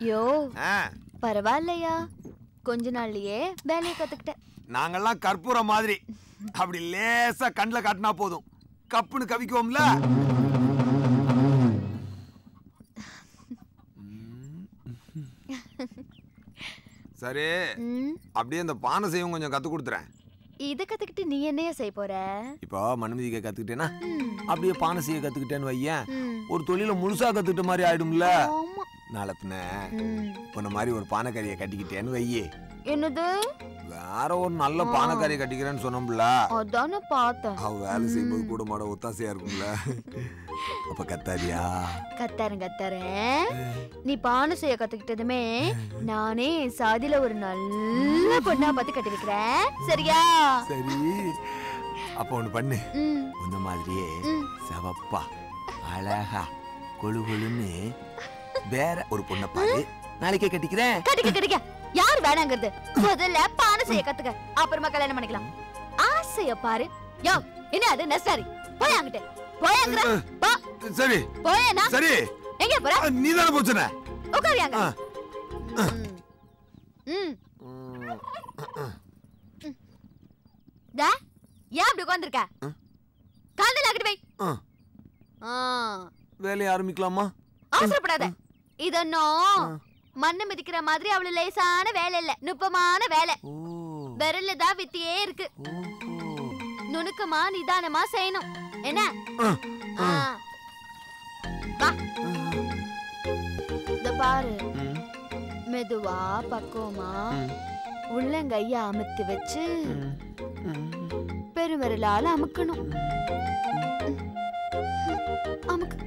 யோ பரவாயில்லையா, கொஞ்ச நாள்லயே வேலையை கத்துக்கிட்டேன். நாங்கெல்லாம் கற்பூரம் மாதிரி, அப்படி லேசா கண்ணுல காட்டினா போதும் கப்புன்னு கவிக்குவோம்ல. சரி, அப்படியே இந்த பானை செய்யவும் கொஞ்சம் கத்து கொடுத்துறேன். இத கத்துக்கிட்டு நீ என்னைய செய்ய போற? இப்போ மனுமதிக்க கத்துக்கிட்டேன்னா அப்படியே பானை செய்ய கத்துக்கிட்டேன்னு வையேன், ஒரு தொழில முழுசா கத்துக்கிட்ட மாதிரி ஆயிடும்ல. நாளத்துன உன்ன மாதிரி ஒரு பானைக்கறியை கட்டிக்கிட்டேன்னு வையே. என்னது? வேற ஒரு நல்ல பானைக்கறியை கட்டிக்கிறேன்னு சொன்னோம்ல, அதான பார்த்தேன். அவ வேலை செய்யும்போது கூட மாட ஒத்தாசையா இருக்கும்ல. அப்ப கத்தாரியா? கத்தாரேன். நீ பானை செய்ய கத்துக்கிட்டதுமே நானே சாதியில ஒரு நல்ல பொண்ணா பார்த்து கட்டி வைக்கிறேன், சரியா? சரி, அப்ப ஒண்ணு பண்ணு. இந்த மாதிரியே செவப்பா அழகா கொழு கொழுன்னு வேற ஒரு பொண்ணை பாரு, நாளைக்கே கட்டிக்கிறேன். கட்டிக்க யார் வேணாங்கிறது? முதல்ல பானை செய்ய கத்துக்க, அப்புறமா கல்யாணம் பண்ணிக்கலாம். ஆசைய பாரு. யோ, என்ன அது நெசரி? போய் அங்கிட்டு போயங்கற. போ. சரி போயேனா? சரி. எங்க போற? நீ தான போச்சனே. உட்காரியாங்க. டா, ஏன் அப்படி உட்கார்ந்திருக்க? கால்ல அங்கிட்டு வை. வேலைய ஆரம்பிக்கலாமா? அவசரப்படாத. இதனோ மண்ணு மிதிக்கிற மாதிரி அவ்வளவு லேசான வேலை இல்ல, நுட்பமான வேலை. விரல்ல தான் வித்தியே இருக்கு. நுணுக்கமா நிதானமா செய்யணும். என்ன? இந்த பாரு, மெதுவா பக்குவமா உள்ளங்கைய அமுத்தி வச்சு பெருவிரலால அமுக்கணும். அமுக்கு.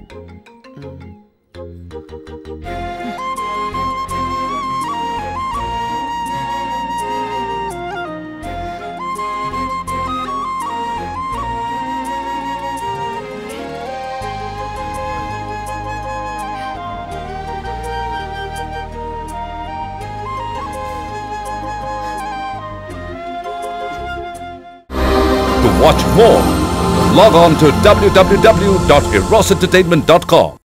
To watch more, log on to www.erosentertainment.com.